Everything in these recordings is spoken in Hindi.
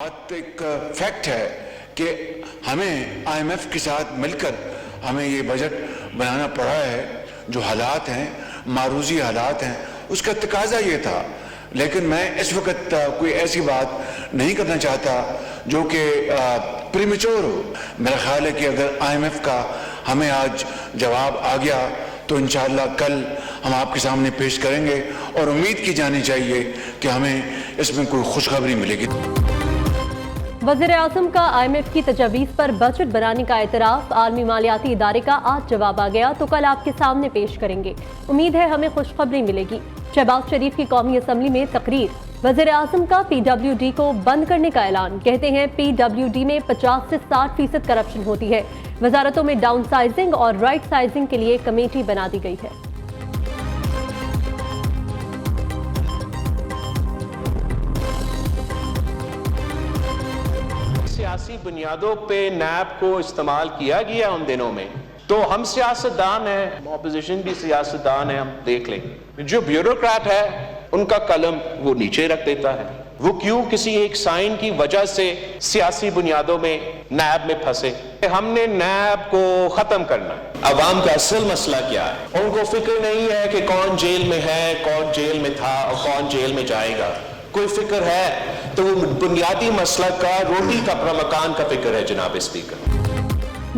बात एक फैक्ट है कि हमें आईएमएफ के साथ मिलकर हमें ये बजट बनाना पड़ा है। जो हालात हैं, मारूजी हालात हैं, उसका तकाजा ये था। लेकिन मैं इस वक्त कोई ऐसी बात नहीं करना चाहता जो कि प्रीमेच्योर हो। मेरा ख्याल है कि अगर आईएमएफ का हमें आज जवाब आ गया तो इंशाअल्लाह कल हम आपके सामने पेश करेंगे और उम्मीद की जानी चाहिए कि हमें इसमें कोई खुशखबरी मिलेगी। वज़ीर आज़म का IMF की तजवीज़ पर बजट बनाने का एतराफ़। आलमी मालियाती इदारे का आज जवाब आ गया तो कल आपके सामने पेश करेंगे। उम्मीद है हमें खुशखबरी मिलेगी। शहबाज शरीफ की कौमी असम्बली में तकरीर। वज़ीर आज़म का PWD को बंद करने का ऐलान। कहते हैं PWD में 50 से 60% करप्शन होती है। वजारतों में डाउन साइजिंग और राइट साइजिंग के लिए कमेटी बना दी गई है। सियासी बुनियादों पे नैब को इस्तेमाल किया गया उन दिनों में, तो हम सियासतदान हैं, ऑपोजिशन भी सियासतदान है, हम देख लें। जो ब्यूरोक्रेट है उनका कलम वो नीचे रख देता है। वो क्यों किसी एक साइन की वजह से सियासी बुनियादों में नैब में फंसे। हमने नैब को खत्म करना। अवाम का असल मसला क्या है? उनको फिक्र नहीं है कि कौन जेल में है, कौन जेल में था और कौन जेल में जाएगा। कोई फिक्र है तो वो बुनियादी मसला का, रोटी का, मकान का फिक्र है। जनाब स्पीकर,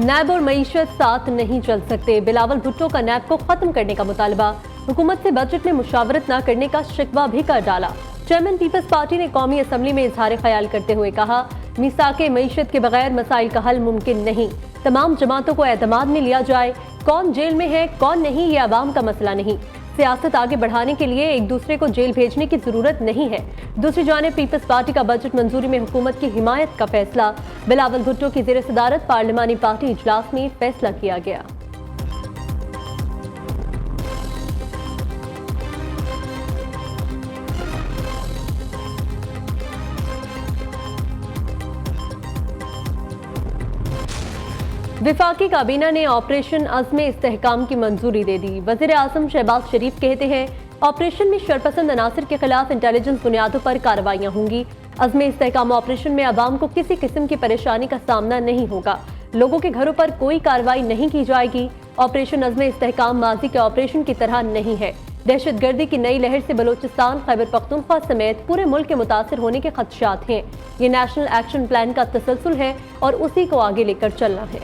नैब और मईशत साथ नहीं चल सकते। बिलावल भुट्टो का नैब को खत्म करने का मुतालबा। हुकूमत से बजट में मुशावरत न करने का शिकवा भी कर डाला। चेयरमैन पीपल्स पार्टी ने कौमी असम्बली में इजहार ख्याल करते हुए कहा, मिसाके मईशत के बगैर मसाइल का हल मुमकिन नहीं। तमाम जमातों को एतमाद में लिया जाए। कौन जेल में है कौन नहीं, ये अवाम का मसला नहीं। सियासत आगे बढ़ाने के लिए एक दूसरे को जेल भेजने की जरूरत नहीं है। दूसरी जानिब पीपल्स पार्टी का बजट मंजूरी में हुकूमत की हिमायत का फैसला। बिलावल भुट्टो की ज़ेर सदारत पार्लिमानी पार्टी इजलास में फैसला किया गया। विफाकी काबीना ने ऑपरेशन अज़्म इस्तेहकाम की मंजूरी दे दी। वज़ीर आज़म शहबाज शरीफ कहते हैं, ऑपरेशन में शरपसंद अनासर के खिलाफ इंटेलिजेंस बुनियादों पर कार्रवाइयाँ होंगी। अज़्म इस्तेहकाम ऑपरेशन में अवाम को किसी किस्म की परेशानी का सामना नहीं होगा। लोगों के घरों पर कोई कार्रवाई नहीं की जाएगी। ऑपरेशन अज़्म इस्तेहकाम माजी के ऑपरेशन की तरह नहीं है। दहशतगर्दी की नई लहर से बलोचिस्तान, खैबर पख्तूनख्वा समेत पूरे मुल्क के मुतासर होने के खदशात हैं। ये नेशनल एक्शन प्लान का तसलसल है और उसी को आगे लेकर चलना है।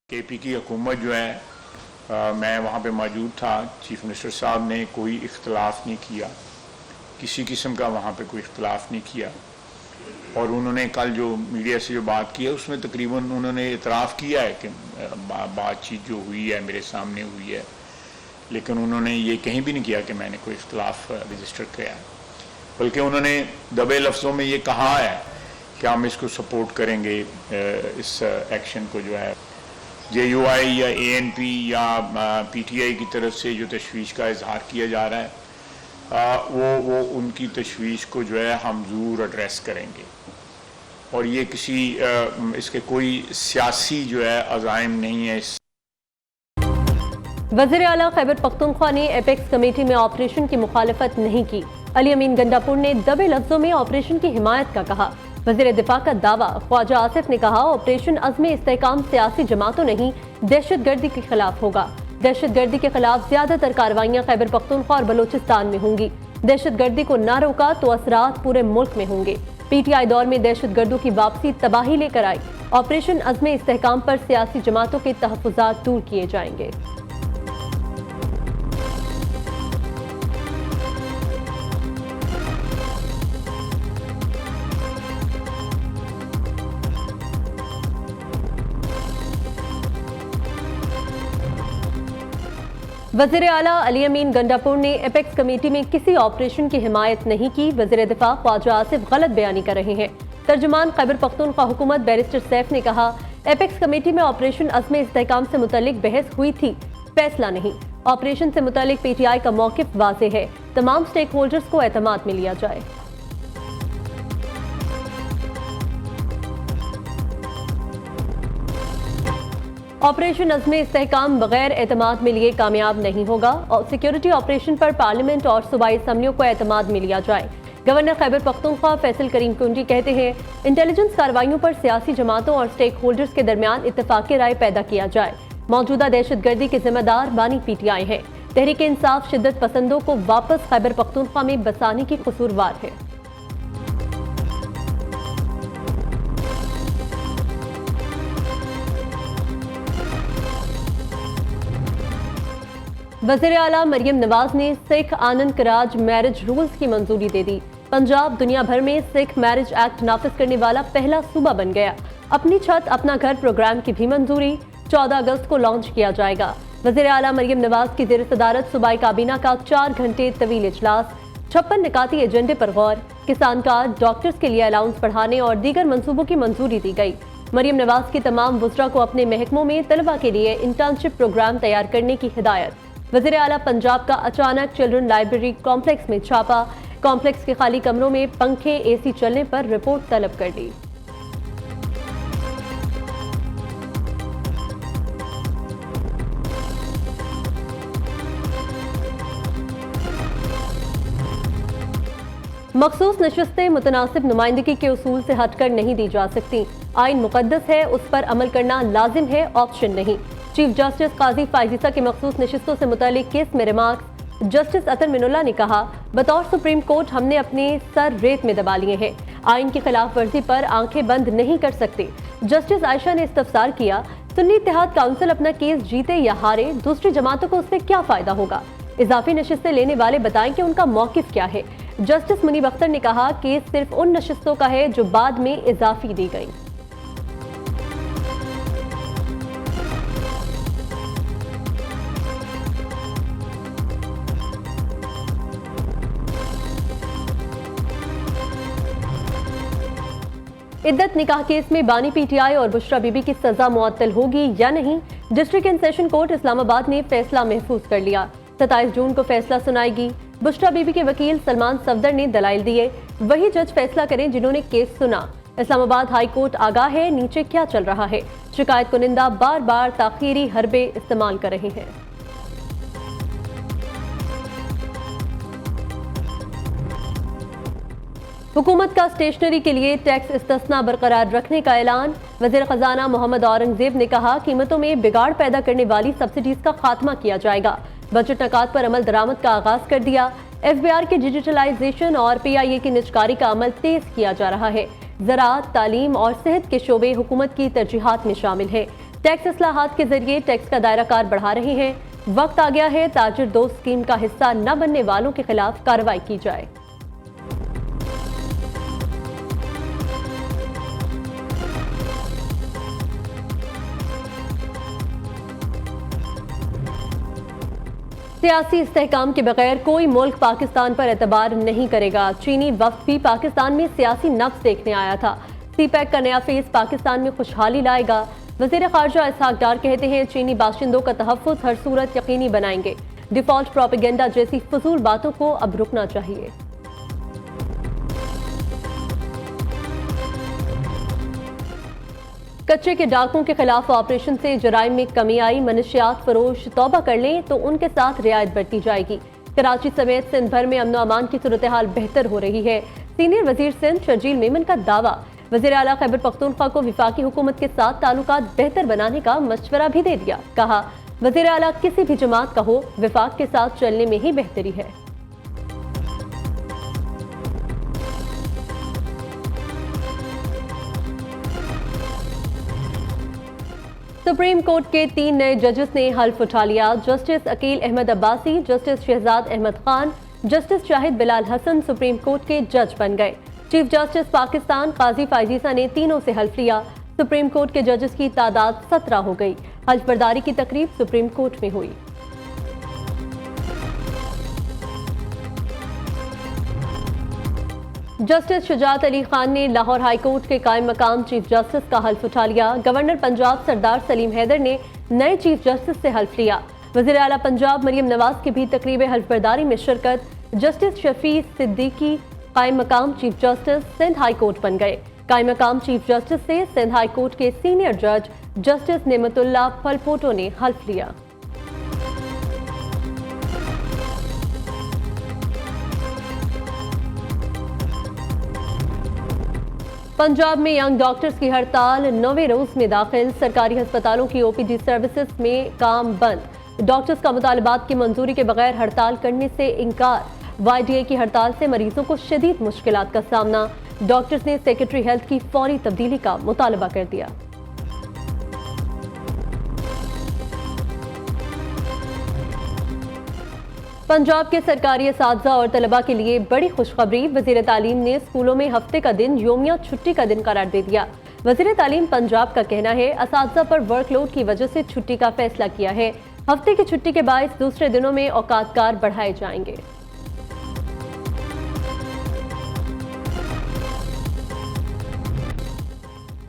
KP की हुकूमत जो है, मैं वहाँ पे मौजूद था। चीफ मिनिस्टर साहब ने कोई इख्तलाफ नहीं किया, किसी किस्म का वहाँ पे कोई इख्तलाफ नहीं किया। और उन्होंने कल जो मीडिया से जो बात की है उसमें तकरीबन उन्होंने इतराफ़ किया है कि बातचीत जो हुई है मेरे सामने हुई है, लेकिन उन्होंने ये कहीं भी नहीं किया कि मैंने कोई इख्तलाफ रजिस्टर किया है। बल्कि उन्होंने दबे लफ्ज़ों में ये कहा है कि हम इसको सपोर्ट करेंगे, इस एक्शन को जो है JUI या ANP या PTI की तरफ से जो तशवीश का इजहार किया जा रहा है, वो उनकी तशवीश को जो है हम ज़रूर एड्रेस करेंगे। और ये किसी इसके कोई सियासी जो है अज़ाइम नहीं है। वज़ीर आला खैबर पख्तूनख्वा ने एपेक्स कमेटी में ऑपरेशन की मुखालफत नहीं की। अली अमीन गंडापुर ने दबे लफ्जों में ऑपरेशन की हिमायत का कहा। वज़ीर दिफा का दावा। ख्वाजा आसिफ ने कहा, ऑपरेशन अज़्म इस्तेहकाम सियासी जमातों नहीं, दहशतगर्दी के खिलाफ होगा। दहशतगर्दी के खिलाफ ज्यादातर कार्रवाइयाँ खैबर पख्तूनख्वा और बलोचिस्तान में होंगी। दहशतगर्दी को ना रोका तो असरात पूरे मुल्क में होंगे। PTI दौर में दहशतगर्दों की वापसी तबाही लेकर आई। ऑपरेशन अज़्म इस्तेहकाम पर सियासी जमातों के तहफ़्फ़ुज़ात दूर किए जाएंगे। वज़ीर आला अली अमीन गंडापुर ने एपेक्स कमेटी में किसी ऑपरेशन की हिमायत नहीं की। वज़ीर दिफा ख्वाजा आसिफ गलत बयानी कर रहे हैं। तर्जुमान खैबर पख्तूनख्वा हुकूमत बैरिस्टर सैफ ने कहा, एपेक्स कमेटी में ऑपरेशन अज़्म इस्तेहकाम से मुतल्लिक बहस हुई थी, फैसला नहीं। ऑपरेशन से मुतल्लिक PTI का मौक़िफ़ वाज़ेह है। तमाम स्टेक होल्डर्स को एतमाद में लिया जाए। ऑपरेशन अज़्म इस्तेहकाम बगैर एतमाद में लिए कामयाब नहीं होगा और सिक्योरिटी ऑपरेशन पर पार्लियामेंट और सूबाई असम्बलियों को एतमाद में लिया जाए। गवर्नर खैबर पख्तूनख्वा फैसल करीम कुंजी कहते हैं, इंटेलिजेंस कार्रवाइयों पर सियासी जमातों और स्टेक होल्डर्स के दरमियान इत्तेफाक़ राय पैदा किया जाए। मौजूदा दहशतगर्दी के जिम्मेदार बानी PTI है। तहरीक इंसाफ शिद्दत पसंदों को वापस खैबर पख्तूनख्वा में बसाने की कसूरवार है। वज़ीर आला मरियम नवाज ने सिख आनंद कराज मैरिज रूल्स की मंजूरी दे दी। पंजाब दुनिया भर में सिख मैरिज एक्ट नाफिज करने वाला पहला सूबा बन गया। अपनी छत अपना घर प्रोग्राम की भी मंजूरी 14 अगस्त को लॉन्च किया जाएगा। वज़ीर आला मरियम नवाज की ज़ेर सदारत सूबाई काबीना का 4 घंटे तवील इजलास, 56 निकाती एजेंडे पर गौर, किसान कार्ड, डॉक्टर्स के लिए अलाउंस बढ़ाने और दीगर मंसूबों की मंजूरी दी गई। मरियम नवाज की तमाम वुज़रा को अपने महकमों में तलबा के लिए इंटर्नशिप प्रोग्राम तैयार करने की हिदायत। वज़ीर आला पंजाब का अचानक चिल्ड्रन लाइब्रेरी कॉम्प्लेक्स में छापा, कॉम्प्लेक्स के खाली कमरों में पंखे AC चलने पर रिपोर्ट तलब कर दी। मखसूस नशिस्तें मुतनासिब नुमाइंदगी के उसूल से हटकर नहीं दी जा सकती। आइन मुकद्दस है, उस पर अमल करना लाजिम है, ऑप्शन नहीं। चीफ जस्टिस काजी फायजीसा की मखसूस नशिस्तों से मुतालिक केस में रिमार्क्स। जस्टिस अतर मिनुल्लाह ने कहा, बतौर सुप्रीम कोर्ट हमने अपने सर रेत में दबा लिए हैं, आइन की खिलाफ वर्जी पर आंखें बंद नहीं कर सकते। जस्टिस आयशा ने इस्तफसार किया, सुन्नी इत्तेहाद काउंसिल अपना केस जीते या हारे, दूसरी जमातों को उससे क्या फायदा होगा? इजाफी नशिस्तें लेने वाले बताएं कि उनका मौकिफ क्या है। जस्टिस मुनीब अख्तर ने कहा, केस सिर्फ उन नशिस्तों का है जो बाद में इजाफी दी गई। इद्दत निकाह केस में बानी PTI और बुशरा बीबी की सजा मुअत्तल होगी या नहीं, district and session court Islamabad ने फैसला महफूज कर लिया। 27 जून को फैसला सुनाएगी। बुशरा बीबी के वकील सलमान सफदर ने दलाइल दिए, वही जज फैसला करें जिन्होंने केस सुना। इस्लामाबाद हाई कोर्ट आगाह है नीचे क्या चल रहा है। शिकायत कुनिंदा बार बार ताखीरी हरबे इस्तेमाल कर रहे हैं। हुकूमत का स्टेशनरी के लिए टैक्स इस्तिस्ना बरकरार रखने का ऐलान। वज़ीर खजाना मोहम्मद औरंगजेब ने कहा, कीमतों में बिगाड़ पैदा करने वाली सब्सिडीज का खात्मा किया जाएगा। बजट नकात पर अमल दरामद का आगाज कर दिया। FBR के डिजिटलाइजेशन और PIA की निजकारी का अमल तेज किया जा रहा है। ज़राअत, तालीम और सेहत के शोबे हुकूमत की तरजीहात में शामिल है। टैक्स इस्लाहात के जरिए टैक्स का दायरा कार बढ़ा रहे हैं। वक्त आ गया है ताजिर दोस्त स्कीम का हिस्सा न बनने वालों के खिलाफ कार्रवाई की जाए। सियासी इस्तेहकाम के बगैर कोई मुल्क पाकिस्तान पर एतबार नहीं करेगा। चीनी वफ्द भी पाकिस्तान में सियासी नफ्स देखने आया था। CPEC का नया फेज पाकिस्तान में खुशहाली लाएगा। वज़ीर ख़ारजा इसहाक डार कहते हैं, चीनी बाशिंदों का तहफ़्फ़ुज़ हर सूरत यकीनी बनाएंगे। डिफ़ॉल्ट प्रोपेगेंडा जैसी फजूल बातों को अब रुकना चाहिए। कच्चे के डाकुओं के खिलाफ ऑपरेशन से जराइम में कमी आई। मनशियात फरोश तौबा कर लें तो उनके साथ रियायत बढ़ती जाएगी। कराची समेत सिंध भर में अमन अमान की सूरत हाल बेहतर हो रही है। सीनियर वजीर सिंध शर्जील मेमन का दावा। वज़ीर आला खैबर पख्तूनख्वा को विफाकी हुकूमत के साथ ताल्लुकात बेहतर बनाने का मशवरा भी दे दिया। कहा, वज़ीर आला किसी भी जमात का हो, विफाक के साथ चलने में ही बेहतरी है। सुप्रीम कोर्ट के 3 नए जजेस ने हल्फ उठा लिया। Justice Aqeel Ahmed Abbasi, justice Shahzad Ahmed Khan, justice Shahid Bilal Hassan supreme court के जज बन गए। चीफ जस्टिस पाकिस्तान काजी फायजीसा ने तीनों से हल्फ लिया। सुप्रीम कोर्ट के जजेस की तादाद 17 हो गई। हल्फ बर्दारी की तकरीब सुप्रीम कोर्ट में हुई। जस्टिस शुजात अली खान ने लाहौर हाई कोर्ट के कायम मकाम चीफ जस्टिस का हल्फ उठा लिया। गवर्नर पंजाब सरदार सलीम हैदर ने नए चीफ जस्टिस से हल्फ लिया। वज़ीर आला पंजाब मरियम नवाज की भी तकरीब हल्फ बर्दारी में शिरकत। जस्टिस शफी सिद्दीकी कायम मकाम chief justice Sindh high court बन गए। कायम मकाम चीफ जस्टिस से सिंध हाई कोर्ट के सीनियर जज जस्टिस नेमतुल्ला फलपोटो ने हल्फ लिया। पंजाब में यंग डॉक्टर्स की हड़ताल 9वें रोज में दाखिल। सरकारी अस्पतालों की ओपीडी सर्विसेज में काम बंद। डॉक्टर्स का मुतालबात की मंजूरी के बगैर हड़ताल करने से इनकार। वाईडीए की हड़ताल से मरीजों को शदीद मुश्किलात का सामना। डॉक्टर्स ने सेक्रेटरी हेल्थ की फौरी तब्दीली का मुतालबा कर दिया। पंजाब के सरकारी असातिज़ा और तलबा के लिए बड़ी खुशखबरी। वज़ीर तालीम ने स्कूलों में हफ्ते का दिन योमिया छुट्टी का दिन करार दे दिया। वज़ीर तालीम पंजाब का कहना है असातिज़ा पर वर्कलोड की वजह से छुट्टी का फैसला किया है। हफ्ते की छुट्टी के बायस दूसरे दिनों में औकातकार बढ़ाए जाएंगे।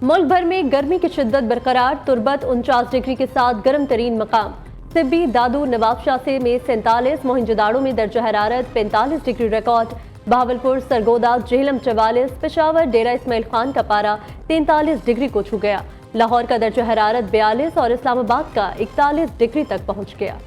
मुल्क भर में गर्मी की शिद्दत बरकरार। तुर्बत 49 डिग्री के साथ गर्म तरीन मकाम। सिब्बी, दादू, नवाबशाह में 47, मोहिंजोदाड़ो में दर्जा हरारत 45 डिग्री रिकॉर्ड। बहावलपुर, सरगोदा, जेहलम 44, पेशावर, डेरा इस्माइल खान का पारा 43 डिग्री को छू गया। लाहौर का दर्जा हरारत 42 और इस्लामाबाद का 41 डिग्री तक पहुंच गया।